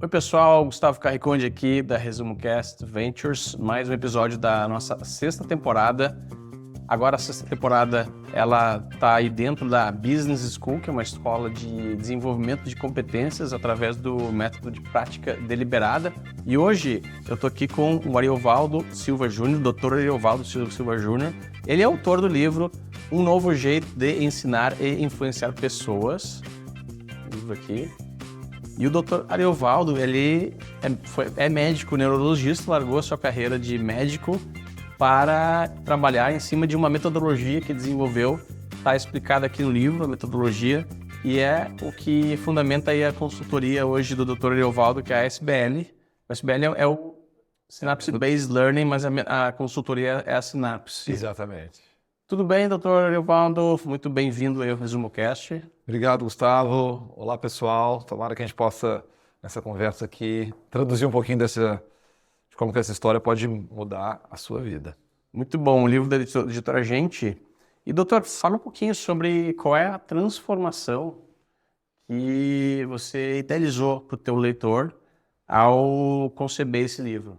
Oi pessoal, Gustavo Carriconde aqui da Resumo Cast Ventures, mais um episódio da nossa sexta temporada. Agora a sexta temporada ela tá aí dentro da Business School, que é uma escola de desenvolvimento de competências através do método de prática deliberada. E hoje eu tô aqui com o Ariovaldo Silva Júnior, Dr. Ariovaldo Silva Júnior. Ele é autor do livro Um Novo Jeito de Ensinar e Influenciar Pessoas. Livro aqui. E o Dr. Ariovaldo, ele é médico neurologista, largou a sua carreira de médico para trabalhar em cima de uma metodologia que desenvolveu, está explicado aqui no livro, a metodologia, e é o que fundamenta aí a consultoria hoje do Dr. Ariovaldo, que é a SBL. O SBL é o Synapse Based Learning, mas a consultoria é a Synapse. Exatamente. Tudo bem, Dr. Ariovaldo? Muito bem-vindo aí ao ResumoCast. Obrigado, Gustavo. Olá, pessoal. Tomara que a gente possa, nessa conversa aqui, traduzir um pouquinho de como que essa história pode mudar a sua vida. Muito bom, o livro da editora Gente. E, doutor, fala um pouquinho sobre qual é a transformação que você idealizou para o teu leitor ao conceber esse livro.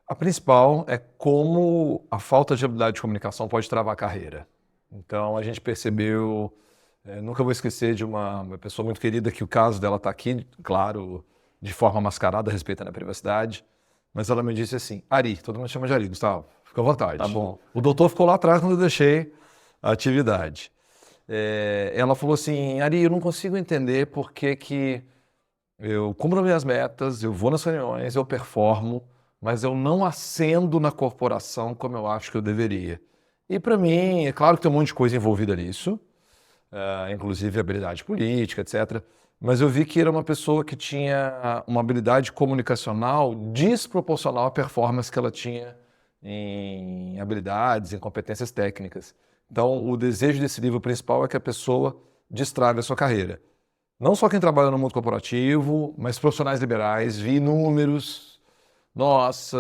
A principal é como a falta de habilidade de comunicação pode travar a carreira. Então, a gente percebeu... nunca vou esquecer de uma pessoa muito querida, que o caso dela está aqui, claro, de forma mascarada, respeitando a privacidade, mas ela me disse assim: Ari, todo mundo chama de Ari, Gustavo, fica à vontade. Tá bom. O doutor ficou lá atrás quando eu deixei a atividade. Ela falou assim: Ari, eu não consigo entender por que eu cumpro minhas metas, eu vou nas reuniões, eu performo, mas eu não ascendo na corporação como eu acho que eu deveria. E para mim, é claro que tem um monte de coisa envolvida nisso, inclusive habilidade política, etc. Mas eu vi que era uma pessoa que tinha uma habilidade comunicacional desproporcional à performance que ela tinha em habilidades, em competências técnicas. Então, o desejo desse livro principal é que a pessoa destrave a sua carreira. Não só quem trabalha no mundo corporativo, mas profissionais liberais. Vi números. Nossa,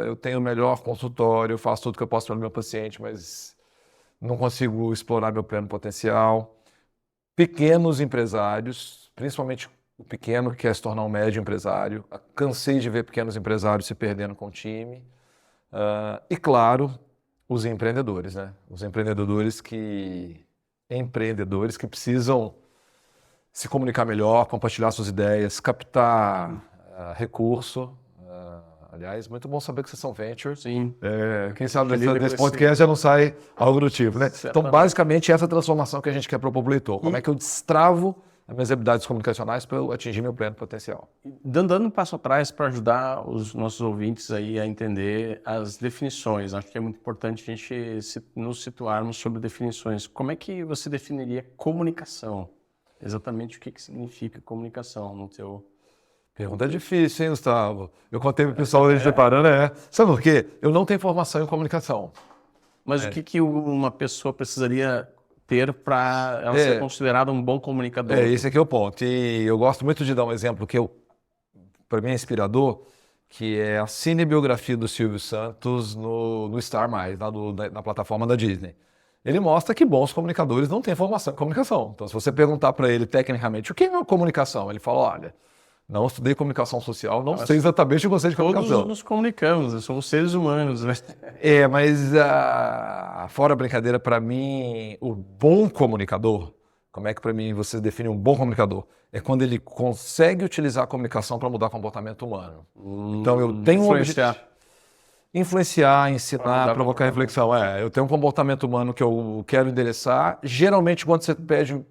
eu tenho o melhor consultório, eu faço tudo que eu posso pelo meu paciente, mas não consigo explorar meu pleno potencial. Pequenos empresários, principalmente o pequeno que quer se tornar um médio empresário. Cansei de ver pequenos empresários se perdendo com o time. E claro, os empreendedores, né? Os empreendedores que precisam se comunicar melhor, compartilhar suas ideias, captar recurso. Aliás, muito bom saber que vocês são ventures. Sim. Quem sabe desse podcast já não sai algo do tipo, né? Certamente. Então, basicamente, essa transformação que a gente quer propor para o leitor. Como é que eu destravo as minhas habilidades comunicacionais para eu atingir meu pleno potencial? Dando um passo atrás para ajudar os nossos ouvintes aí a entender as definições. Acho que é muito importante a gente nos situarmos sobre definições. Como é que você definiria comunicação? Exatamente o que significa comunicação no teu... Pergunta difícil, hein, Gustavo? Eu contei para o pessoal hoje preparando, Sabe por quê? Eu não tenho formação em comunicação. Mas o que uma pessoa precisaria ter para ela ser considerada um bom comunicador? Esse aqui é o ponto. E eu gosto muito de dar um exemplo que para mim é inspirador, que é a cinebiografia do Silvio Santos no Star+, na plataforma da Disney. Ele mostra que bons comunicadores não têm formação em comunicação. Então, se você perguntar para ele tecnicamente o que é comunicação, ele fala: olha, não estudei comunicação social, não sei exatamente o conceito de comunicação. Todos nos comunicamos, somos seres humanos. Né? Mas fora a brincadeira, para mim, o bom comunicador, como é que para mim você define um bom comunicador? É quando ele consegue utilizar a comunicação para mudar o comportamento humano. Então eu tenho um objetivo. Influenciar, ensinar, provocar reflexão. Eu tenho um comportamento humano que eu quero endereçar. Geralmente, quando você pede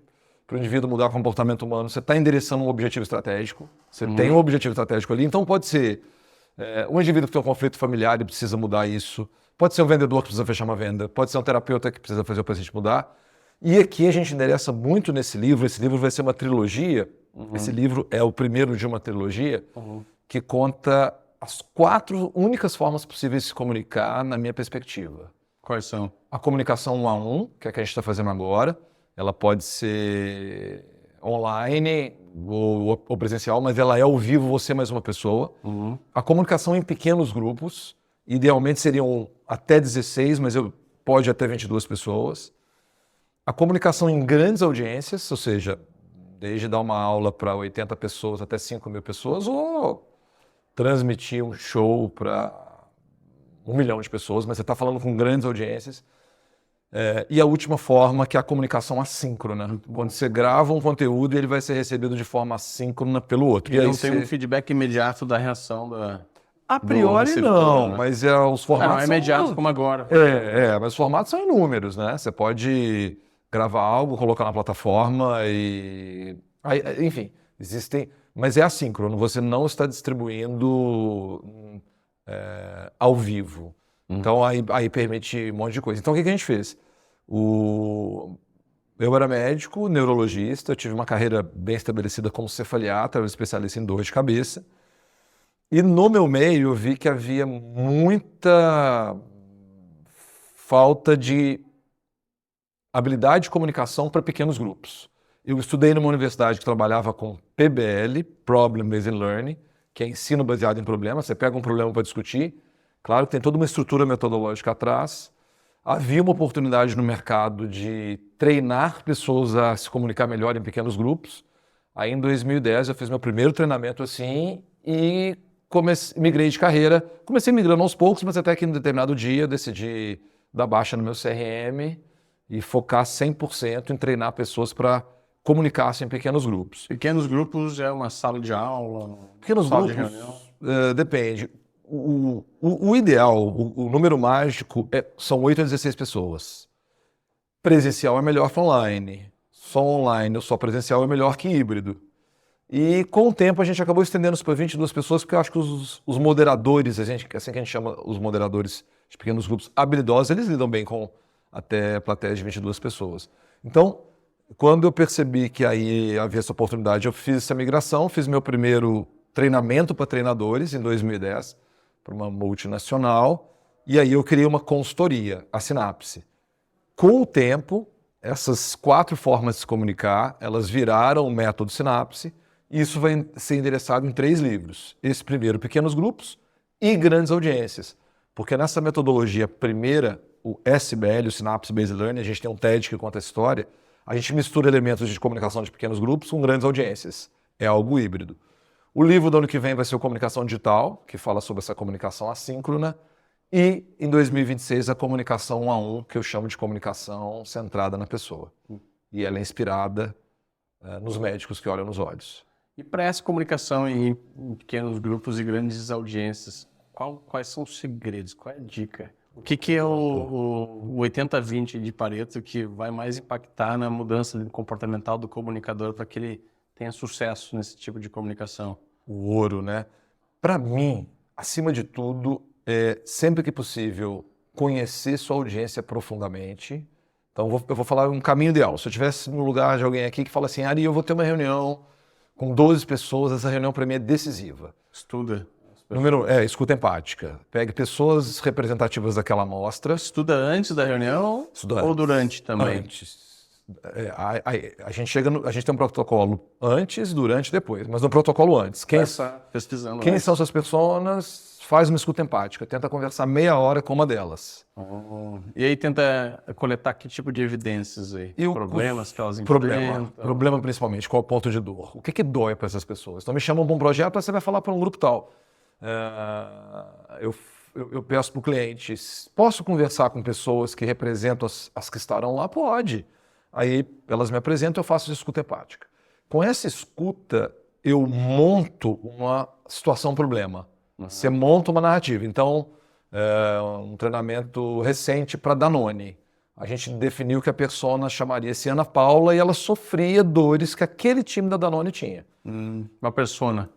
para o indivíduo mudar o comportamento humano, você está endereçando um objetivo estratégico. Você tem um objetivo estratégico ali. Então, pode ser um indivíduo que tem um conflito familiar e precisa mudar isso. Pode ser um vendedor que precisa fechar uma venda. Pode ser um terapeuta que precisa fazer o paciente mudar. E aqui a gente endereça muito nesse livro. Esse livro vai ser uma trilogia. Esse livro é o primeiro de uma trilogia que conta as 4 únicas formas possíveis de se comunicar, na minha perspectiva. Quais são? A comunicação 1 a 1, que é a que a gente está fazendo agora. Ela pode ser online ou presencial, mas ela é ao vivo, você mais uma pessoa. A comunicação em pequenos grupos, idealmente seriam até 16, mas pode até 22 pessoas. A comunicação em grandes audiências, ou seja, desde dar uma aula para 80 pessoas até 5.000 pessoas, ou transmitir um show para 1 milhão de pessoas, mas você está falando com grandes audiências. E a última forma, que é a comunicação assíncrona. Quando você grava um conteúdo, ele vai ser recebido de forma assíncrona pelo outro. E não tem um feedback imediato da reação A priori receptor, não, né? mas os formatos Não é imediato como agora. mas os formatos são inúmeros, né? Você pode gravar algo, colocar na plataforma enfim, existem... Mas é assíncrono, você não está distribuindo ao vivo. Então aí permite um monte de coisa. Então o que a gente fez? Eu era médico, neurologista, tive uma carreira bem estabelecida como cefaliatra, era especialista em dor de cabeça. E no meu meio eu vi que havia muita falta de habilidade de comunicação para pequenos grupos. Eu estudei numa universidade que trabalhava com PBL, Problem Based Learning, que é ensino baseado em problemas. Você pega um problema para discutir, claro que tem toda uma estrutura metodológica atrás. Havia uma oportunidade no mercado de treinar pessoas a se comunicar melhor em pequenos grupos. Aí em 2010 eu fiz meu primeiro treinamento assim e migrei de carreira. Comecei migrando aos poucos, mas até que em determinado dia eu decidi dar baixa no meu CRM e focar 100% em treinar pessoas para comunicar-se em pequenos grupos. Pequenos grupos é uma sala de aula? Pequenos sala grupos, de reunião? depende. O ideal, o número mágico, são 8 a 16 pessoas. Presencial é melhor que online. Só online ou só presencial é melhor que híbrido. E com o tempo a gente acabou estendendo isso para 22 pessoas, porque eu acho que os moderadores, assim que a gente chama os moderadores de pequenos grupos habilidosos, eles lidam bem com até plateias de 22 pessoas. Então, quando eu percebi que aí havia essa oportunidade, eu fiz essa migração, fiz meu primeiro treinamento para treinadores em 2010, para uma multinacional, e aí eu criei uma consultoria, a Sinapse. Com o tempo, essas 4 formas de se comunicar, elas viraram o método Sinapse, e isso vai ser endereçado em 3 livros. Esse primeiro, pequenos grupos e grandes audiências. Porque nessa metodologia primeira, o SBL, o Synapse Based Learning, a gente tem um TED que conta a história, a gente mistura elementos de comunicação de pequenos grupos com grandes audiências. É algo híbrido. O livro do ano que vem vai ser o Comunicação Digital, que fala sobre essa comunicação assíncrona, e em 2026 a comunicação 1 a 1, que eu chamo de comunicação centrada na pessoa. E ela é inspirada nos médicos que olham nos olhos. E para essa comunicação em pequenos grupos e grandes audiências, quais são os segredos? Qual é a dica? O que é o 80-20 de Pareto que vai mais impactar na mudança comportamental do comunicador para que ele tenha sucesso nesse tipo de comunicação? O ouro, né? Para mim, acima de tudo, sempre que possível, conhecer sua audiência profundamente. Então, eu vou falar um caminho ideal. Se eu estivesse no lugar de alguém aqui que fala assim, Ari, eu vou ter uma reunião com 12 pessoas, essa reunião para mim é decisiva. Estuda. Escuta empática. Pegue pessoas representativas daquela amostra. Estuda antes da reunião ou durante também? Antes. A gente tem um protocolo antes, durante e depois, mas no protocolo antes. Pesquisando. Quem são essas pessoas? Faz uma escuta empática, tenta conversar meia hora com uma delas. E aí tenta coletar que tipo de evidências aí? Problemas que elas enfrentam? Problema principalmente, qual é o ponto de dor? O que dói para essas pessoas? Então me chamam para um projeto, você vai falar para um grupo tal. Eu peço para o cliente, posso conversar com pessoas que representam as que estarão lá? Pode. Aí elas me apresentam, eu faço essa escuta empática. Com essa escuta, eu monto uma situação-problema. Você monta uma narrativa. Então, um treinamento recente para Danone. A gente definiu que a persona chamaria-se Ana Paula e ela sofria dores que aquele time da Danone tinha. Uma persona.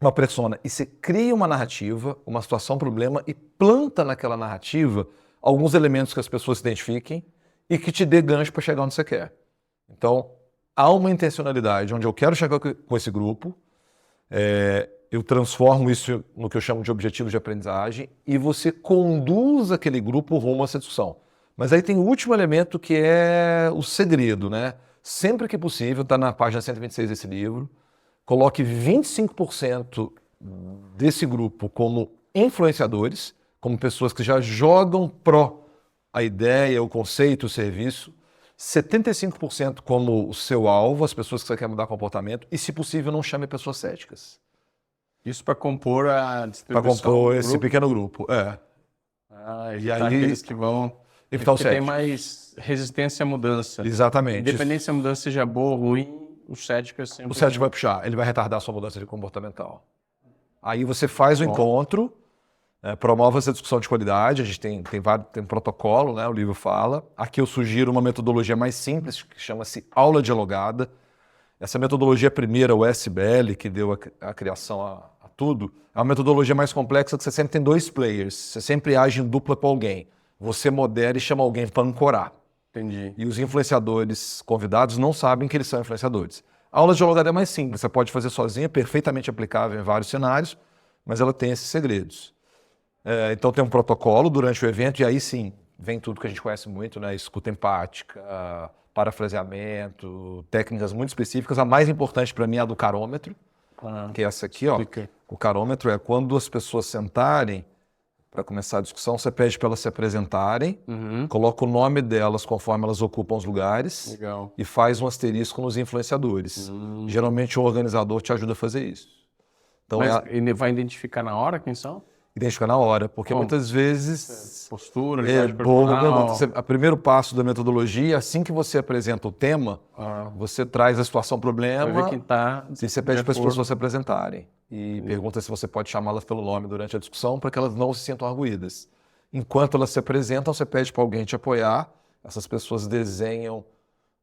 Uma persona. E você cria uma narrativa, uma situação-problema e planta naquela narrativa alguns elementos que as pessoas se identifiquem e que te dê gancho para chegar onde você quer. Então, há uma intencionalidade onde eu quero chegar com esse grupo, eu transformo isso no que eu chamo de objetivos de aprendizagem e você conduz aquele grupo rumo a essa discussão. Mas aí tem o último elemento que é o segredo, né? Sempre que possível, está na página 126 desse livro, coloque 25% desse grupo como influenciadores, como pessoas que já jogam pró a ideia, o conceito, o serviço, 75% como o seu alvo, as pessoas que você quer mudar comportamento, e se possível não chame pessoas céticas. Isso para compor a Para distribuição compor do esse grupo. pequeno grupo. Evitar aí- aqueles que vão... Então, que tem cético. mais resistência à mudança. Exatamente. Independente se a mudança seja boa ou ruim, o cético é sempre... O cético vai puxar, ele vai retardar a sua mudança de comportamental. Aí você faz o Bom. encontro, promove essa discussão de qualidade, a gente tem um protocolo, né, o livro fala. Aqui eu sugiro uma metodologia mais simples, que chama-se aula dialogada. Essa metodologia primeira, o SBL, que deu a criação a tudo, é uma metodologia mais complexa que você sempre tem 2 players, você sempre age em dupla com alguém. Você modera e chama alguém para ancorar. Entendi. E os influenciadores convidados não sabem que eles são influenciadores. A aula dialogada é mais simples, você pode fazer sozinha, perfeitamente aplicável em vários cenários, mas ela tem esses segredos. Então tem um protocolo durante o evento, e aí sim, vem tudo que a gente conhece muito, né? Escuta empática, parafraseamento, técnicas muito específicas. A mais importante para mim é a do carômetro, que é essa aqui, ó. Explica. O carômetro é quando as pessoas sentarem, para começar a discussão, você pede para elas se apresentarem, coloca o nome delas conforme elas ocupam os lugares. Legal. E faz um asterisco nos influenciadores. Geralmente o organizador te ajuda a fazer isso. Então Mas ele vai identificar na hora quem são? identificar na hora, porque Como? muitas vezes Postura, boa linguagem corporal. pergunta. O primeiro passo da metodologia, assim que você apresenta o tema, você traz a situação Vai ver problema quem tá... e você pede para as pessoas se apresentarem. E pergunta se você pode chamá-las pelo nome durante a discussão para que elas não se sintam arguídas. Enquanto elas se apresentam, você pede para alguém te apoiar. Essas pessoas desenham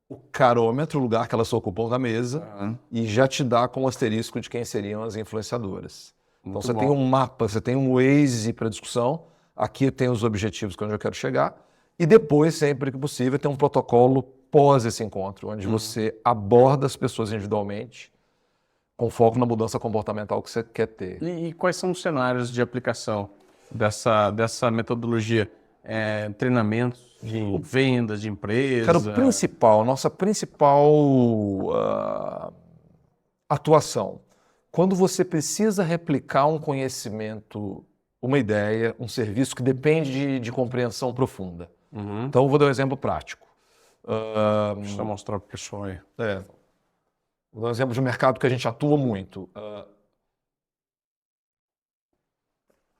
o carômetro, o lugar que elas ocupam na mesa, e já te dá com o asterisco de quem seriam as influenciadoras. Então Muito você bom. tem um mapa, você tem um Waze para discussão, aqui tem os objetivos que é onde eu quero chegar, e depois, sempre que possível, tem um protocolo pós esse encontro, onde você aborda as pessoas individualmente, com foco na mudança comportamental que você quer ter. E quais são os cenários de aplicação dessa metodologia? Treinamentos de vendas, de empresa? Cara, nossa principal atuação, quando você precisa replicar um conhecimento, uma ideia, um serviço que depende de compreensão profunda. Então, eu vou dar um exemplo prático. Deixa eu mostrar para o pessoal aí. Vou dar um exemplo de um mercado que a gente atua muito.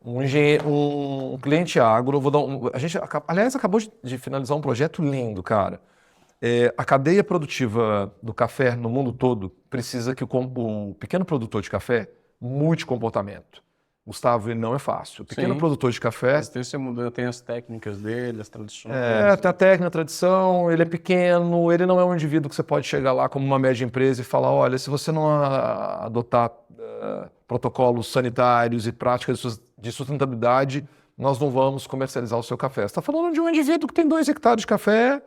Um cliente agro, a gente, aliás, acabou de finalizar um projeto lindo, cara. A cadeia produtiva do café no mundo todo precisa que o pequeno produtor de café mude comportamento. Gustavo, ele não é fácil. O pequeno Sim. produtor de café Mas tem as técnicas dele, as tradições. tem a técnica, a tradição, ele é pequeno, ele não é um indivíduo que você pode chegar lá como uma média empresa e falar, olha, se você não adotar protocolos sanitários e práticas de sustentabilidade, nós não vamos comercializar o seu café. Você está falando de um indivíduo que tem 2 hectares de café,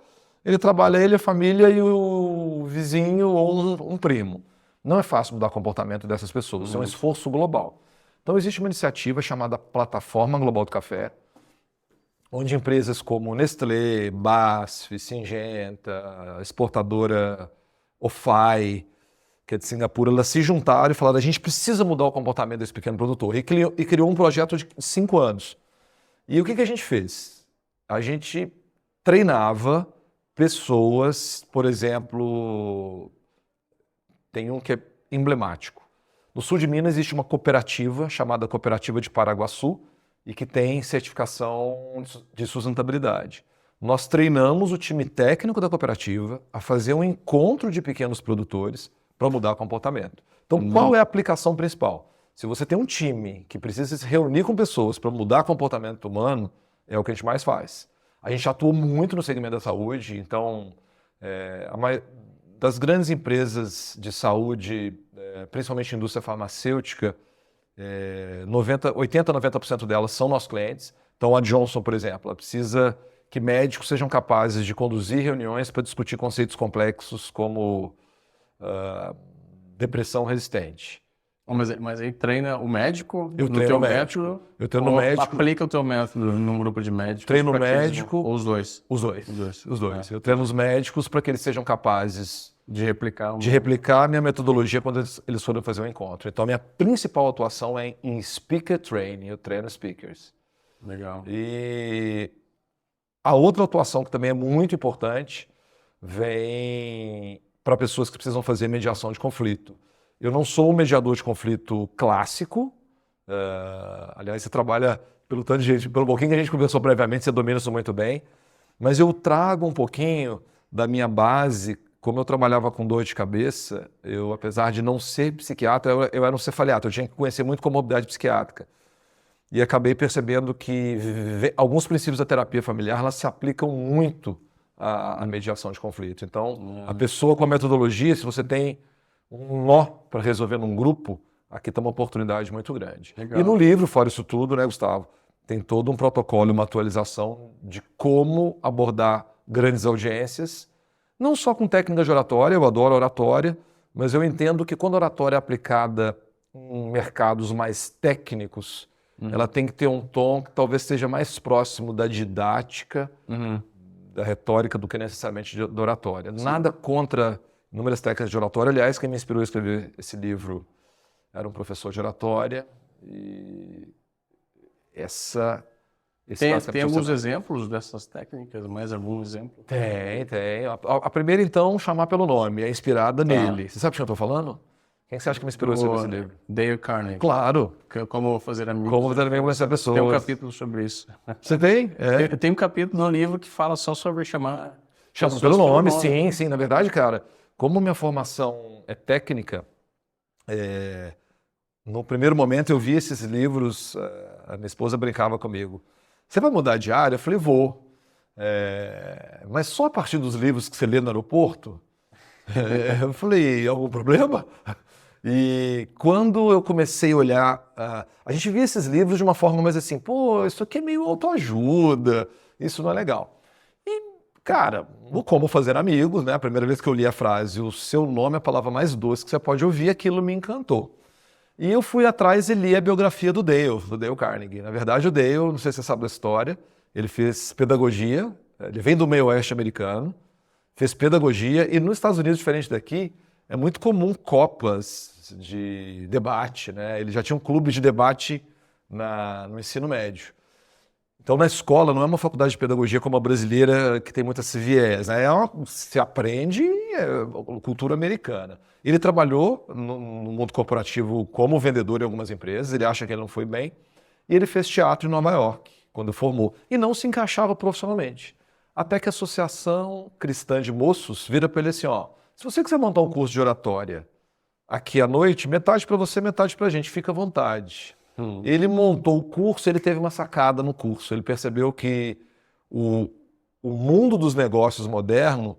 ele trabalha, ele, a família e o vizinho ou um primo. Não é fácil mudar o comportamento dessas pessoas, isso é um esforço global. Então existe uma iniciativa chamada Plataforma Global do Café, onde empresas como Nestlé, BASF, Syngenta, exportadora OFI, que é de Singapura, elas se juntaram e falaram: a gente precisa mudar o comportamento desse pequeno produtor. E criou um projeto de 5 anos. E o que a gente fez? A gente treinava pessoas, por exemplo, tem um que é emblemático. No sul de Minas existe uma cooperativa chamada Cooperativa de Paraguaçu e que tem certificação de sustentabilidade. Nós treinamos o time técnico da cooperativa a fazer um encontro de pequenos produtores para mudar o comportamento. Então, qual é a aplicação principal? Se você tem um time que precisa se reunir com pessoas para mudar o comportamento humano, é o que a gente mais faz. A gente atua muito no segmento da saúde, então, das grandes empresas de saúde, principalmente indústria farmacêutica, 80% a 90% delas são nossos clientes. Então, a Johnson, por exemplo, ela precisa que médicos sejam capazes de conduzir reuniões para discutir conceitos complexos como depressão resistente. Mas aí treina o médico Eu no treino teu o médico. método? Eu treino o ou médico. aplica o teu método num grupo de médicos? Treino o para que eles médico. Ou os dois? Os dois. Os dois. Eu treino os médicos para que eles sejam capazes De replicar. de replicar a minha metodologia quando eles forem fazer um encontro. Então, a minha principal atuação é em speaker training. Eu treino speakers. Legal. E a outra atuação que também é muito importante, vem para pessoas que precisam fazer mediação de conflito. Eu não sou um mediador de conflito clássico. Aliás, você trabalha pelo tanto de gente, pelo pouquinho que a gente conversou previamente, você domina isso muito bem. Mas eu trago um pouquinho da minha base. Como eu trabalhava com dor de cabeça, eu, apesar de não ser psiquiatra, eu era um cefaliatra. Eu tinha que conhecer muito comorbidade psiquiátrica. E acabei percebendo que alguns princípios da terapia familiar elas se aplicam muito à mediação de conflito. Então, a pessoa com a metodologia, se você tem um nó para resolver num grupo, aqui está uma oportunidade muito grande. Legal. E no livro, fora isso tudo, né, Gustavo, tem todo um protocolo, uma atualização de como abordar grandes audiências, não só com técnica de oratória, eu adoro oratória, mas eu entendo que quando a oratória é aplicada em mercados mais técnicos, ela tem que ter um tom que talvez seja mais próximo da didática, da retórica, do que necessariamente da oratória. Sim. Nada contra inúmeras técnicas de oratória. Aliás, quem me inspirou a escrever esse livro era um professor de oratória. E tem alguns exemplos dessas técnicas? Mais algum exemplo? Tem. A primeira, então, chamar pelo nome, é inspirada nele. Você sabe o que eu estou falando? Quem você acha que me inspirou a escrever esse livro? Dale Carnegie. Claro. Como fazer amigos. Como fazer amigos com essa pessoa. Tem um capítulo sobre isso. Você tem? Tem um capítulo no livro que fala só sobre chamar pelo nome. Sim. Na verdade, cara, como minha formação é técnica, no primeiro momento eu vi esses livros, a minha esposa brincava comigo. Você vai mudar de área? Eu falei, vou. Mas só a partir dos livros que você lê no aeroporto? Eu falei, algum problema? E quando eu comecei a olhar, a gente via esses livros de uma forma mais assim, pô, isso aqui é meio autoajuda, isso não é legal. E, cara, o Como Fazer Amigos, né? A primeira vez que eu li a frase, o seu nome é a palavra mais doce que você pode ouvir, aquilo me encantou. E eu fui atrás e li a biografia do Dale Carnegie. Na verdade, o Dale, não sei se você sabe da história, ele fez pedagogia, ele vem do meio oeste americano, fez pedagogia, e nos Estados Unidos, diferente daqui, é muito comum copas de debate, né? Ele já tinha um clube de debate no ensino médio. Então, na escola, não é uma faculdade de pedagogia como a brasileira, que tem muitas viés, né? Se aprende cultura americana. Ele trabalhou no mundo corporativo como vendedor em algumas empresas, ele acha que ele não foi bem, e ele fez teatro em Nova York, quando formou, e não se encaixava profissionalmente. Até que a Associação Cristã de Moços vira para ele assim, ó, se você quiser montar um curso de oratória aqui à noite, metade para você, metade para a gente, fica à vontade. Ele montou o curso, ele teve uma sacada no curso, ele percebeu que o mundo dos negócios moderno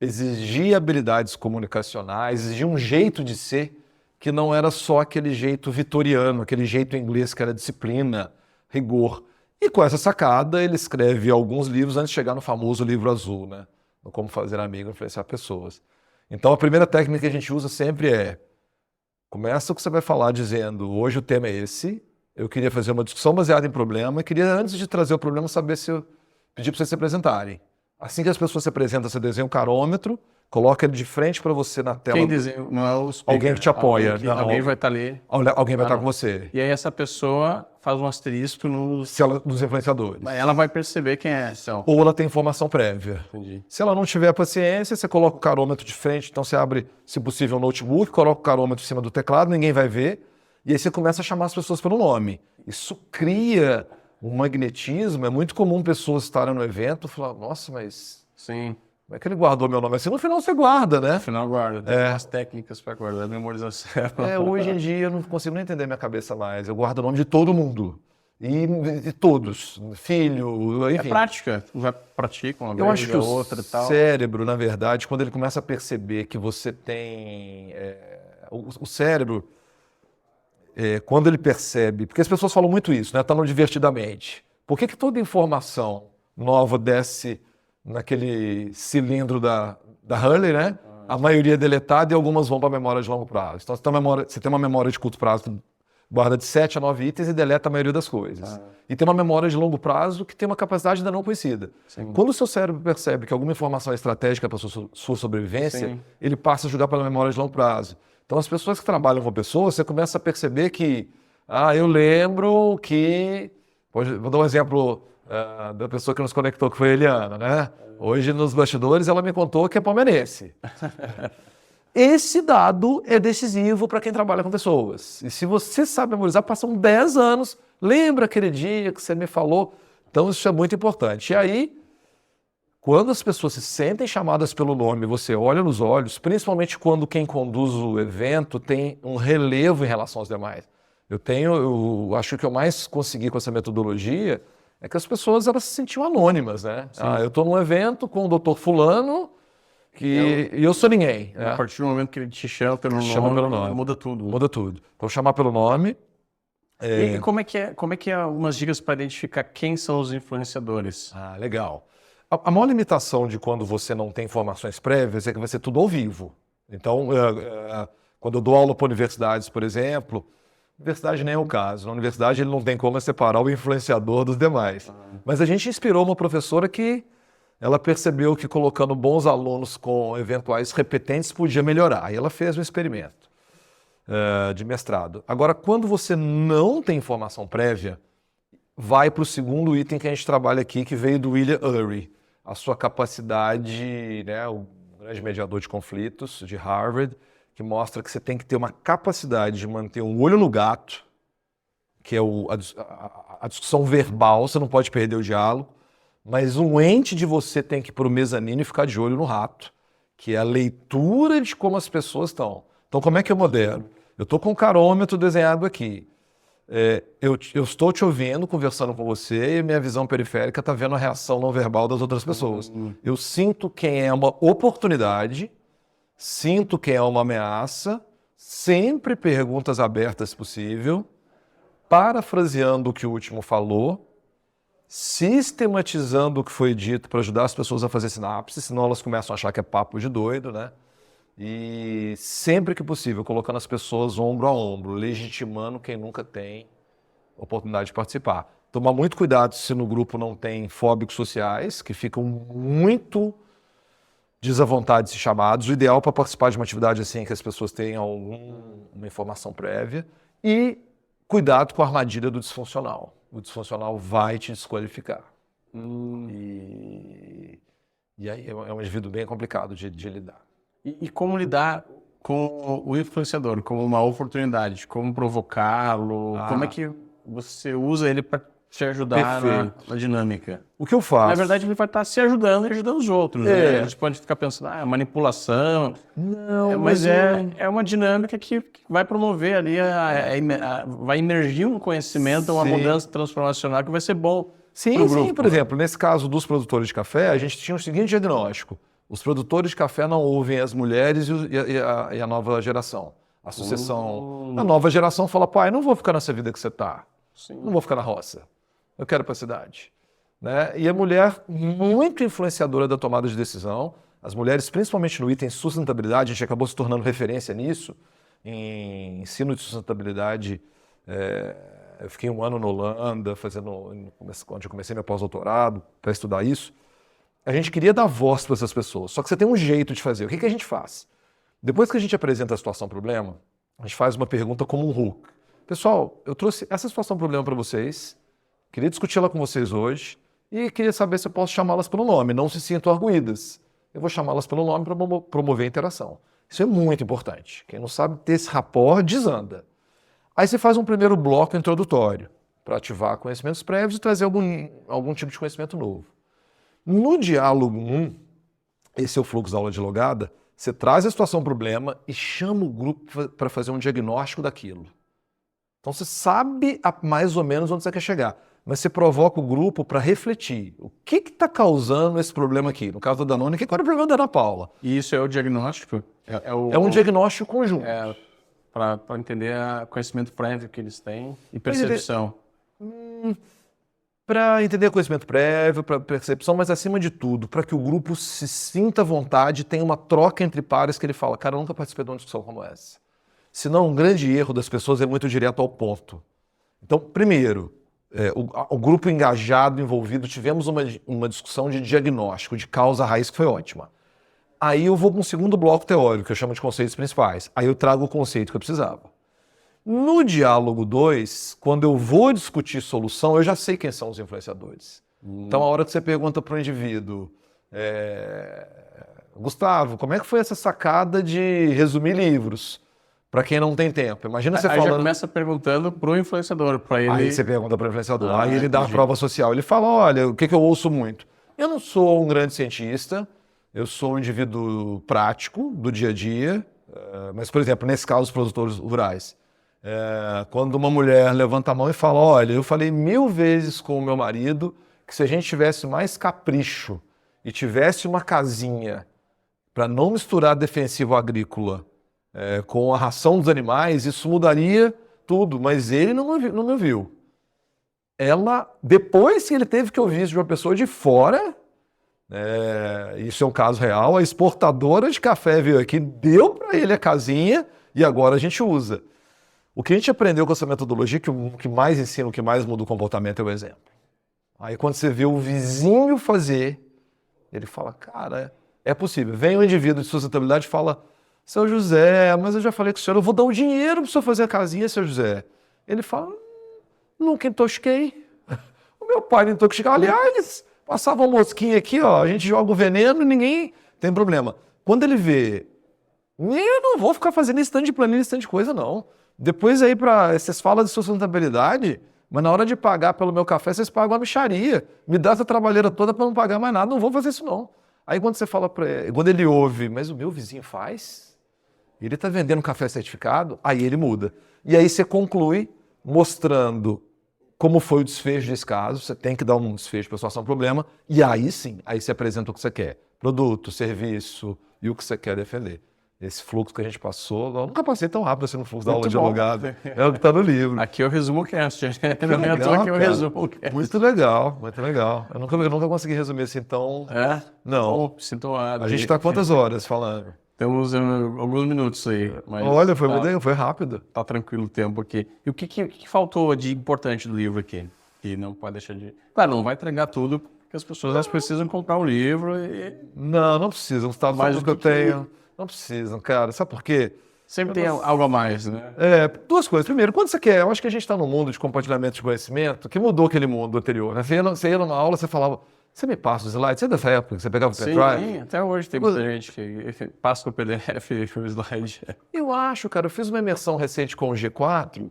exigia habilidades comunicacionais, exigia um jeito de ser que não era só aquele jeito vitoriano, aquele jeito inglês que era disciplina, rigor. E com essa sacada, ele escreve alguns livros antes de chegar no famoso livro azul, né? No Como Fazer Amigo e Influenciar Pessoas. Então, a primeira técnica que a gente usa sempre começa o que você vai falar dizendo, hoje o tema é esse, eu queria fazer uma discussão baseada em problema, e queria, antes de trazer o problema, saber se eu pedir para vocês se apresentarem. Assim que as pessoas se apresentam, você desenha um carômetro, coloca ele de frente para você na tela. Quem desenha? Não é o speaker. Alguém que te apoia. Alguém vai estar ali. Alguém vai estar com você. E aí essa pessoa faz um asterisco nos influenciadores. Ela vai perceber quem é. Então. Ou ela tem informação prévia. Entendi. Se ela não tiver paciência, você coloca o carômetro de frente, então você abre, se possível, um notebook, coloca o carômetro em cima do teclado, ninguém vai ver, e aí você começa a chamar as pessoas pelo nome. Isso cria um magnetismo. É muito comum pessoas estarem no evento e falar, nossa, mas... Sim. Como é que ele guardou meu nome? Assim, no final você guarda, né? No final guarda. Tem umas técnicas para guardar, memorização. Hoje em dia eu não consigo nem entender minha cabeça mais. Eu guardo o nome de todo mundo. E todos. Filho, enfim. É prática. Já pratica uma eu vez, acho que outra e tal. O cérebro, na verdade, quando ele começa a perceber que você tem... o cérebro, quando ele percebe... Porque as pessoas falam muito isso, né? Tá no divertidamente. Por que toda informação nova desce naquele cilindro da Hurley, né? A maioria é deletada e algumas vão para a memória de longo prazo. Então você tem uma memória de curto prazo, guarda de 7 a 9 itens e deleta a maioria das coisas. E tem uma memória de longo prazo que tem uma capacidade ainda não conhecida. Sim. Quando o seu cérebro percebe que alguma informação é estratégica para a sua sobrevivência, sim, ele passa a jogar pela memória de longo prazo. Então as pessoas que trabalham com pessoas, você começa a perceber que, eu lembro que... Vou dar um exemplo da pessoa que nos conectou, que foi a Eliana, né? Hoje, nos bastidores, ela me contou que é palmeirense. Esse dado é decisivo para quem trabalha com pessoas. E se você sabe memorizar, passam 10 anos, lembra aquele dia que você me falou? Então, isso é muito importante. E aí, quando as pessoas se sentem chamadas pelo nome, você olha nos olhos, principalmente quando quem conduz o evento tem um relevo em relação aos demais. Eu acho que o que eu mais consegui com essa metodologia é que as pessoas elas se sentiam anônimas, né? Eu estou num evento com o doutor fulano e eu sou ninguém. A partir do momento que ele te chama pelo nome, muda tudo. Muda tudo. Então, chamar pelo nome... E como é que é algumas dicas para identificar quem são os influenciadores? Legal. A maior limitação de quando você não tem informações prévias é que vai ser tudo ao vivo. Então, quando eu dou aula para universidades, por exemplo, universidade nem é o caso. Na universidade ele não tem como separar o influenciador dos demais. Mas a gente inspirou uma professora que ela percebeu que colocando bons alunos com eventuais repetentes podia melhorar. E ela fez um experimento de mestrado. Agora, quando você não tem informação prévia, vai para o segundo item que a gente trabalha aqui, que veio do William Ury. A sua capacidade, né, o grande mediador de conflitos de Harvard, que mostra que você tem que ter uma capacidade de manter um olho no gato, que é a discussão verbal, você não pode perder o diálogo, mas um ente de você tem que ir para o mezanino e ficar de olho no rato, que é a leitura de como as pessoas estão. Então, como é que eu modelo? Eu estou com um carômetro desenhado aqui. Eu estou te ouvindo, conversando com você, e minha visão periférica está vendo a reação não verbal das outras pessoas. Eu sinto quem é uma oportunidade, sinto quem é uma ameaça, sempre perguntas abertas se possível, parafraseando o que o último falou, sistematizando o que foi dito para ajudar as pessoas a fazer sinapse, senão elas começam a achar que é papo de doido, né? E sempre que possível, colocando as pessoas ombro a ombro, legitimando quem nunca tem oportunidade de participar. Tomar muito cuidado se no grupo não tem fóbicos sociais, que ficam muito desavontade de ser chamados. O ideal para participar de uma atividade assim é que as pessoas tenham uma informação prévia. E cuidado com a armadilha do disfuncional. O disfuncional vai te desqualificar. E aí é um indivíduo bem complicado de lidar. E como lidar com o influenciador, como uma oportunidade, como provocá-lo, como é que você usa ele para te ajudar na dinâmica? O que eu faço? Na verdade, ele vai estar se ajudando e ajudando os outros. Né? A gente pode ficar pensando, manipulação. Não, mas é uma dinâmica que vai promover ali, vai emergir um conhecimento, uma mudança transformacional que vai ser bom. Sim, por exemplo, nesse caso dos produtores de café, a gente tinha o seguinte diagnóstico. Os produtores de café não ouvem as mulheres e a nova geração. A sucessão. A nova geração fala, pai, não vou ficar nessa vida que você está. Não vou ficar na roça. Eu quero ir para a cidade. Né? E a mulher, muito influenciadora da tomada de decisão, as mulheres, principalmente no item sustentabilidade, a gente acabou se tornando referência nisso, em ensino de sustentabilidade. Eu fiquei 1 ano na Holanda, onde eu comecei meu pós-doutorado, para estudar isso. A gente queria dar voz para essas pessoas, só que você tem um jeito de fazer. O que a gente faz? Depois que a gente apresenta a situação-problema, a gente faz uma pergunta como um hook. Pessoal, eu trouxe essa situação-problema para vocês, queria discuti-la com vocês hoje e queria saber se eu posso chamá-las pelo nome. Não se sintam arguídas. Eu vou chamá-las pelo nome para promover a interação. Isso é muito importante. Quem não sabe ter esse rapport, desanda. Aí você faz um primeiro bloco introdutório para ativar conhecimentos prévios e trazer algum tipo de conhecimento novo. No diálogo 1, esse é o fluxo da aula dialogada, você traz a situação-problema e chama o grupo para fazer um diagnóstico daquilo. Então você sabe mais ou menos onde você quer chegar, mas você provoca o grupo para refletir. O que está causando esse problema aqui? No caso da Danone, qual é o problema da Ana Paula? E isso é o diagnóstico? É um diagnóstico conjunto. Para entender o conhecimento prévio que eles têm e percepção. Para entender conhecimento prévio, para percepção, mas acima de tudo, para que o grupo se sinta à vontade, tenha uma troca entre pares que ele fala, cara, eu nunca participei de uma discussão como essa. Senão, um grande erro das pessoas é muito direto ao ponto. Então, primeiro, o grupo engajado, envolvido, tivemos uma discussão de diagnóstico, de causa raiz, que foi ótima. Aí eu vou para um segundo bloco teórico, que eu chamo de conceitos principais. Aí eu trago o conceito que eu precisava. No diálogo 2, quando eu vou discutir solução, eu já sei quem são os influenciadores. Então, a hora que você pergunta para o indivíduo, Gustavo, como é que foi essa sacada de resumir livros? Para quem não tem tempo. Imagina você Aí falando... já começa perguntando pro influenciador, para ele... Aí você pergunta para o influenciador, aí ele dá a entendi. prova social. Ele fala, olha, o que eu ouço muito? Eu não sou um grande cientista, eu sou um indivíduo prático do dia a dia, mas, por exemplo, nesse caso, os produtores rurais. Quando uma mulher levanta a mão e fala, olha, eu falei 1000 vezes com o meu marido que se a gente tivesse mais capricho e tivesse uma casinha para não misturar defensivo agrícola com a ração dos animais, isso mudaria tudo, mas ele não me ouviu. Ela, depois que ele teve que ouvir isso de uma pessoa de fora, isso é um caso real, a exportadora de café veio aqui, deu para ele a casinha e agora a gente usa. O que a gente aprendeu com essa metodologia, que o que mais ensina, o que mais muda o comportamento é o exemplo. Aí quando você vê o vizinho fazer, ele fala, cara, é possível. Vem um indivíduo de sustentabilidade e fala, seu José, mas eu já falei com o senhor, eu vou dar o dinheiro para o senhor fazer a casinha, seu José. Ele fala, nunca intoxiquei. O meu pai não intoxicava. Aliás, passava uma mosquinha aqui, ó, a gente joga o veneno e ninguém tem problema. Quando ele vê, eu não vou ficar fazendo esse tanto de planilha, esse tanto de coisa, não. Depois aí, vocês falam de sustentabilidade, mas na hora de pagar pelo meu café, vocês pagam a mixaria. Me dá essa trabalheira toda para não pagar mais nada, não vou fazer isso não. Aí quando você fala para ele, quando ele ouve, mas o meu vizinho faz? Ele está vendendo café certificado? Aí ele muda. E aí você conclui mostrando como foi o desfecho desse caso, você tem que dar um desfecho para a situação problema, e aí sim, aí você apresenta o que você quer. Produto, serviço e o que você quer defender. Esse fluxo que a gente passou, eu nunca passei tão rápido assim no fluxo da aula de alugado. É o que está no livro. Aqui é o resumo cast. Não é à toa que é o resumo cast. Muito legal, muito legal. Eu nunca consegui resumir assim tão... Não. Bom, sinto honrado. A gente está quantas horas falando? Temos alguns minutos aí. Mas olha, foi rápido. Tá tranquilo o tempo aqui. E o que faltou de importante do livro aqui? Que não pode deixar de... Claro, não vai entregar tudo, porque as pessoas elas precisam comprar o livro e... Não precisam. Gustavo, Mais sabe o que eu tenho? Não precisam, cara. Sabe por quê? Sempre tem algo a mais, né? Duas coisas. Primeiro, quando você quer... Eu acho que a gente está num mundo de compartilhamento de conhecimento que mudou aquele mundo anterior, né? Você ia numa aula, você falava... Você me passa os slides? Você é dessa época que você pegava o pendrive? Sim, até hoje tem muita gente que passa o PDF e o slide. Eu acho, cara. Eu fiz uma imersão recente com o G4.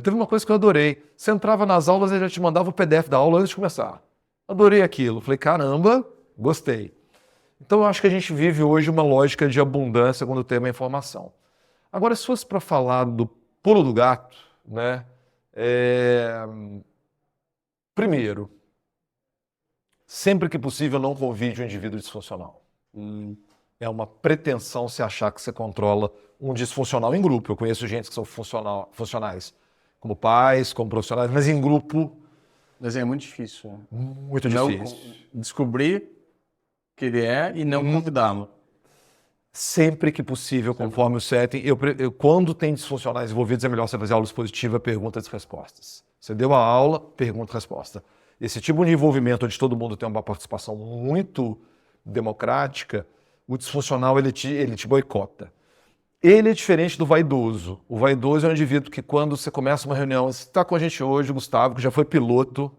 Teve uma coisa que eu adorei. Você entrava nas aulas e já te mandava o PDF da aula antes de começar. Adorei aquilo. Falei, caramba, gostei. Então eu acho que a gente vive hoje uma lógica de abundância quando o tema é informação. Agora, se fosse para falar do pulo do gato, né? Primeiro, sempre que possível, não convide um indivíduo disfuncional. É uma pretensão se achar que você controla um disfuncional em grupo. Eu conheço gente que são funcionais, como pais, como profissionais, mas em grupo... Mas é muito difícil. Né? Muito difícil. Descobrir que ele é e não convidá-lo. Sempre que possível, conforme o setting. Quando tem disfuncionais envolvidos, é melhor você fazer aula expositiva, perguntas e respostas. Você deu a aula, pergunta e resposta. Esse tipo de envolvimento onde todo mundo tem uma participação muito democrática, o disfuncional ele te boicota. Ele é diferente do vaidoso. O vaidoso é um indivíduo que quando você começa uma reunião, você está com a gente hoje, o Gustavo, que já foi piloto.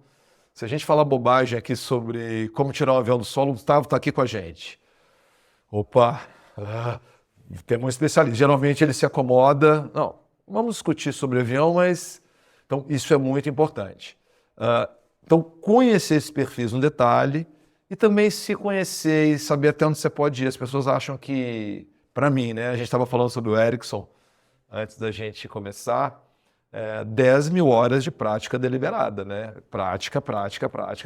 Se a gente falar bobagem aqui sobre como tirar um avião do solo, o Gustavo está aqui com a gente. Opa, tem um especialista. Geralmente ele se acomoda. Não, vamos discutir sobre avião, mas... Então, isso é muito importante. Então, conhecer esses perfis no detalhe e também se conhecer e saber até onde você pode ir. As pessoas acham que, para mim, né? A gente estava falando sobre o Erickson antes da gente começar, 10 mil horas de prática deliberada, né? Prática,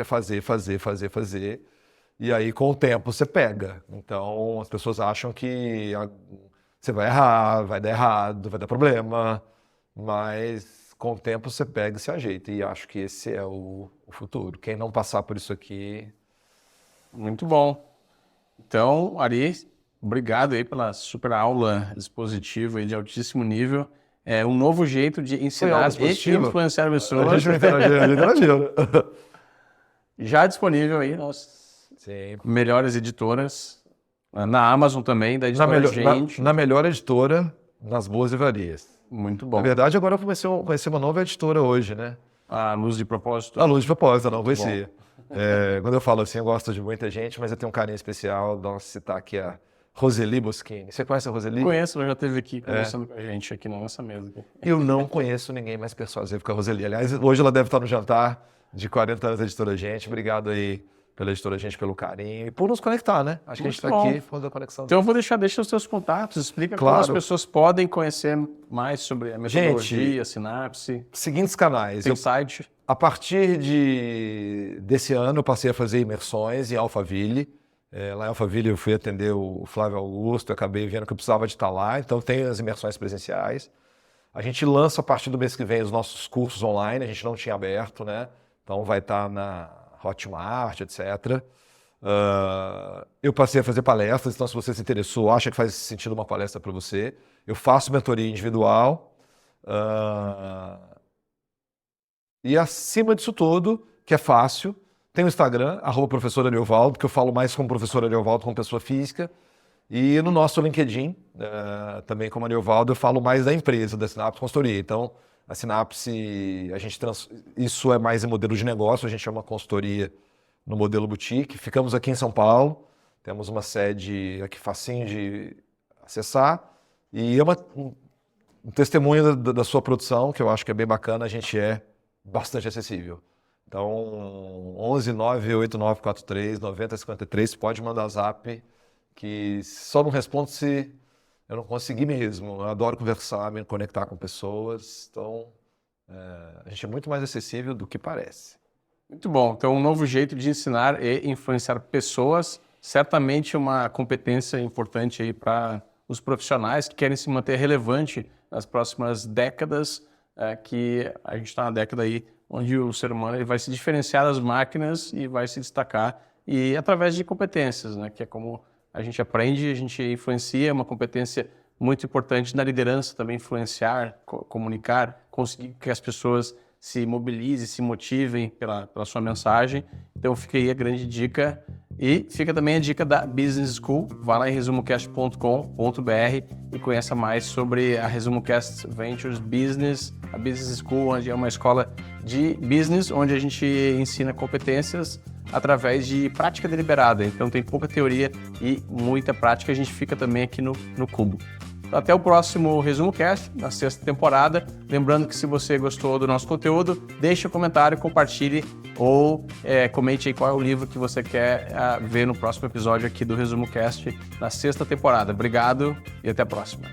fazer. E aí, com o tempo, você pega. Então, as pessoas acham que você vai errar, vai dar errado, vai dar problema, mas... Com o tempo você pega e se ajeita. E acho que esse é o futuro. Quem não passar por isso aqui... Muito bom. Então, Ari, obrigado aí pela super aula expositiva e de altíssimo nível. É um novo jeito de ensinar e influenciar pessoas. A gente não interagiu. Já disponível aí nas melhores editoras. Na Amazon também, da editora Gente. Na melhor editora, nas boas livrarias. Muito bom. Na verdade, agora eu comecei a conhecer uma nova editora hoje, né? A Luz de Propósito. A Luz de Propósito, não conhecia. Quando eu falo assim, eu gosto de muita gente, mas eu tenho um carinho especial. Vamos citar aqui a Roseli Boschini. Você conhece a Roseli? Conheço, ela já esteve aqui conversando com a gente aqui na nossa mesa. Aqui. Eu não conheço ninguém mais persuasivo que a Roseli. Aliás, hoje ela deve estar no jantar de 40 anos da Editora Gente. Obrigado aí pela Editora Gente, pelo carinho e por nos conectar, né? Acho que a gente está aqui por da conexão. Então eu vou deixa os seus contatos, explica como as pessoas podem conhecer mais sobre a metodologia, a sinapse. Seguintes canais. Tem site. A partir desse ano eu passei a fazer imersões em Alphaville. Lá em Alphaville eu fui atender o Flávio Augusto, acabei vendo que eu precisava de estar lá, então tem as imersões presenciais. A gente lança a partir do mês que vem os nossos cursos online, a gente não tinha aberto, né? Então vai estar na Hotmart, etc. Eu passei a fazer palestras, então se você se interessou, acha que faz sentido uma palestra para você, eu faço mentoria individual. E acima disso tudo, que é fácil, tem o Instagram, @professor Ariovaldo, que eu falo mais como professor Ariovaldo, como pessoa física. E no nosso LinkedIn, também como Ariovaldo, eu falo mais da empresa, da Sinapse Consultoria. Então, a Sinapse, isso é mais em modelo de negócio, a gente chama consultoria no modelo boutique. Ficamos aqui em São Paulo, temos uma sede aqui facinho de acessar. E é um testemunho da sua produção, que eu acho que é bem bacana, a gente é bastante acessível. Então, 11 98943 9053, pode mandar zap, que só não respondo se eu não conseguir mesmo. Eu adoro conversar, me conectar com pessoas. Então, a gente é muito mais acessível do que parece. Muito bom. Então, um novo jeito de ensinar e influenciar pessoas, certamente uma competência importante aí para os profissionais que querem se manter relevante nas próximas décadas, que a gente está na década aí onde o ser humano ele vai se diferenciar das máquinas e vai se destacar, e através de competências, né? Que é como a gente aprende, a gente influencia, é uma competência muito importante na liderança também, influenciar, comunicar, conseguir que as pessoas se mobilizem, se motivem pela sua mensagem. Então fica aí a grande dica. E fica também a dica da Business School. Vá lá em resumocast.com.br e conheça mais sobre a ResumoCast Ventures Business, a Business School, onde é uma escola de business, onde a gente ensina competências através de prática deliberada. Então tem pouca teoria e muita prática. A gente fica também aqui no Cubo. Até o próximo ResumoCast, na 6ª temporada. Lembrando que se você gostou do nosso conteúdo, deixe um comentário, compartilhe ou comente aí qual é o livro que você quer ver no próximo episódio aqui do ResumoCast, na 6ª temporada. Obrigado e até a próxima.